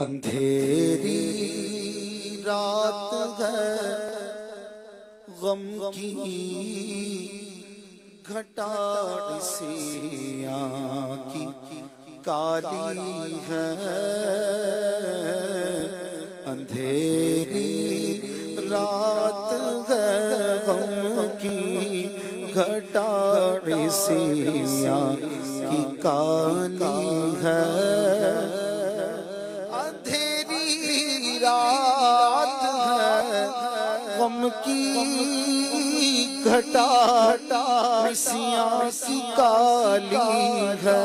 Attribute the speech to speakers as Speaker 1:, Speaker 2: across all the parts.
Speaker 1: اندھیری رات ہے غم کی گھٹا سیاں کی کالی ہے اندھیری رات ہے غم کی گھٹا سیاں کی کالی ہے رات ہے غم کی گھٹا سیاں کی کالی ہے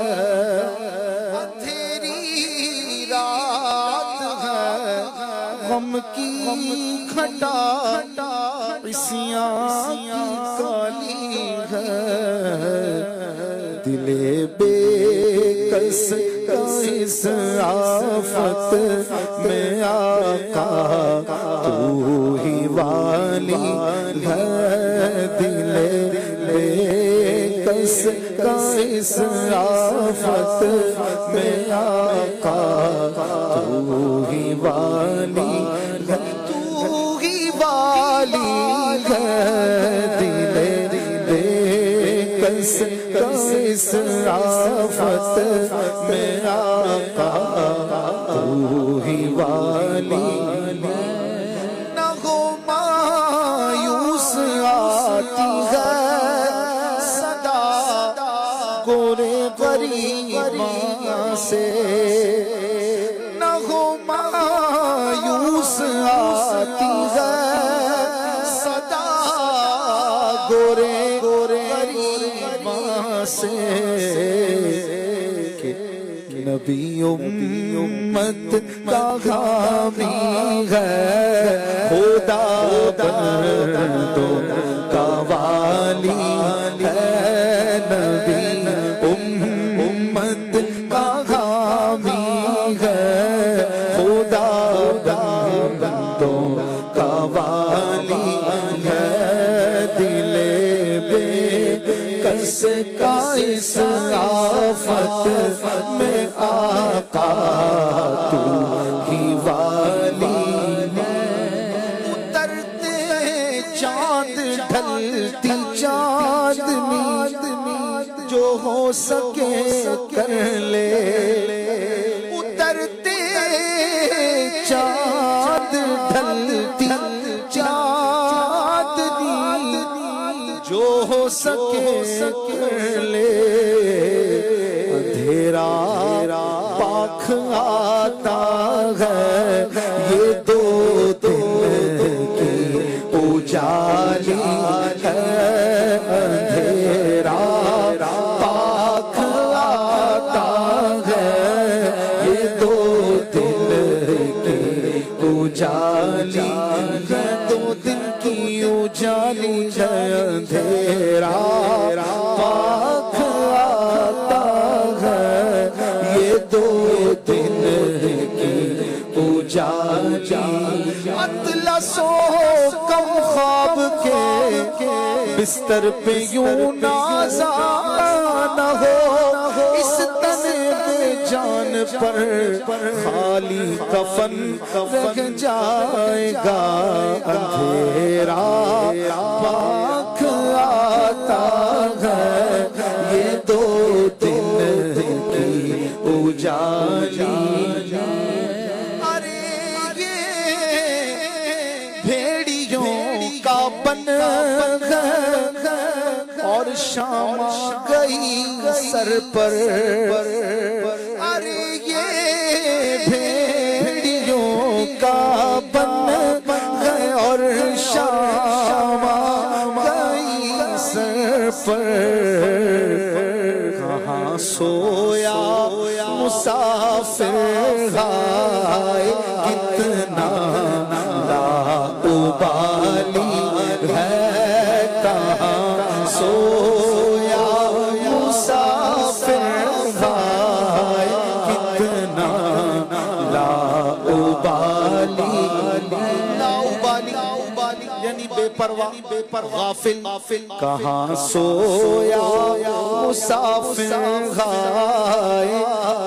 Speaker 1: اندھیری رات ہے غم کی گھٹا سیاں کی کالی ہے دل بے کس کا اس آفت میں آقا تو ہی والی ہے دل بے کس کا اس آفت میں آقا تو ہی والی ہے تو ہی والی ہے دل بے کس کا اس آفت میں آقا تو ہی والی نہ ہو مایوس آتی ہے صدا گورے غریباں سے نہ ہو مایوس آتی ہے صدا گورے غریباں سے نبی امت کا حامی ہے خدا بندوں کا والی ہے نبی امت کا حامی ہے خدا بندوں کا والی ہے دل بے کس کا اس آفت میں آقا تو ہی والی اترتے چاند ڈھلتی چاندنی جو ہو سکے کر لے اترتے چاند ڈھلتی چاندنی جو ہو سکے کر لے اندھیرا پاک آتا ہے یہ دو دل کی اجالی ہے اندھیرا پاک آتا ہے یہ دو دل کی اجالی ہے دو دل کی اجالی ہے اندھیرا پاک آتا ہے یہ دو دل کی اجالی اطلسو کم خواب کے بستر پہ یوں نازا نہ ہو اس تن بے جان پر خالی کفن رہ جائے گا اندھیرا پاک آتا ہے یہ دو دل کی اجالی ارے یہ بھیڑیوں کا بن اور شام گئی سر پر ارے یہ بھیڑیوں کا بن گئے اور شام گئی سر پر کہاں سویا مسافر ہائے کتنا لاابالی ہے کہاں سویا مسافر ہائے کتنا لاابالی یعنی بے پرواہ غافل کہاں سویا مسافر ہائے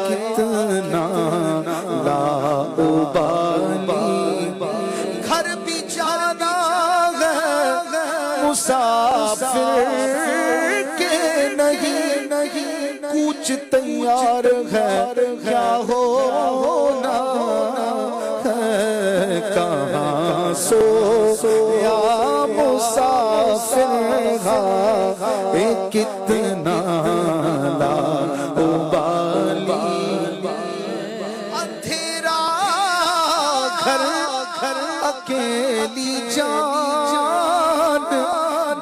Speaker 1: کتنا لا ابالی، گھر بھی جانا ہے مسافر کے نہیں، کچھ تیار ہے کیا ہونا ہے، کہاں سویا مسافر ہے کتنا لا ابالی، اندھیرا گھر اکیلی جان،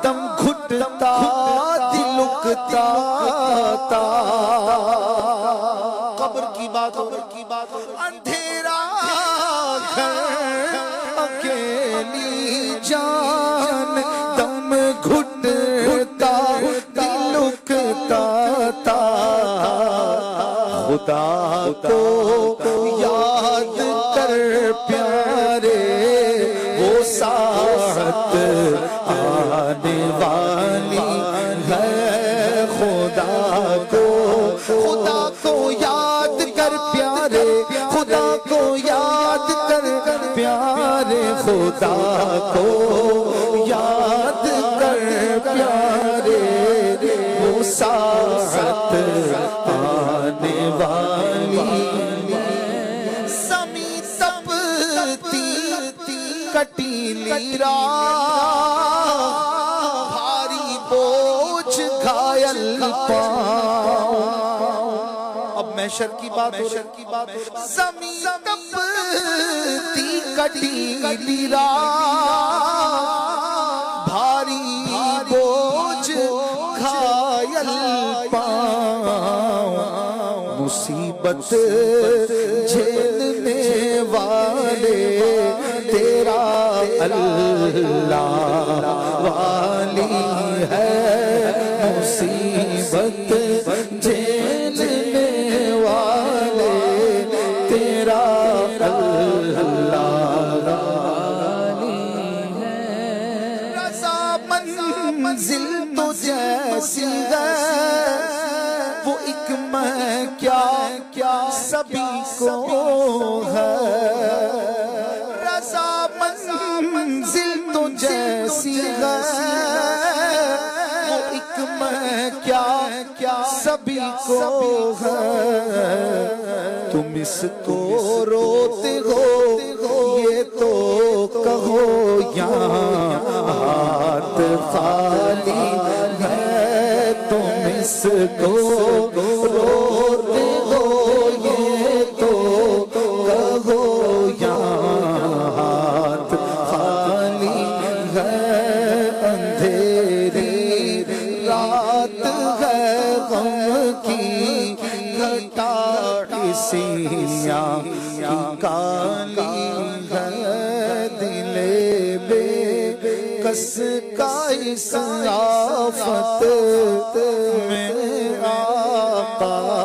Speaker 1: دم گھٹتا دل اکتا تا، قبر کی بات اندھیرا گھر اکیلی جان، دم گھٹتا دل اکتا تا، خدا کو یاد کر پیارے وہ ساعت آنے والی ہے، خدا کو یاد کر پیارے، خدا کو یاد کر پیارے، خدا کو یاد کر پیارے وہ ساعت آنے والی، سمی تپتی کٹیلی راہ، بھاری بوجھ گھائل پاؤں، اب محشر کی بات سمی تپتی کٹیلی راہ، بھاری بوجھ گھائل پاؤں، مصیبت جھیلنے والے تیرا اللہ والی ہے، مصیبت جھیلنے والے تیرا اللہ والی ہے، رضا منزل تو جیسی ہے وہ ایک میں کیا سبھی کو ہے، رضا منزل تو جیسی ہے وہ ایک میں کیا سبھی کو ہے، تم اس کو روتے ہو یہ تو کہو یہاں ہاتھ خالی ہے، تم اس کو روتے ہو یہ تو کہو یہاں ہاتھ خالی ہے، اندھیری رات ہے غم کی گھٹا سیاہ کالی ہے، دل بے کس کا اس آفت میں آقا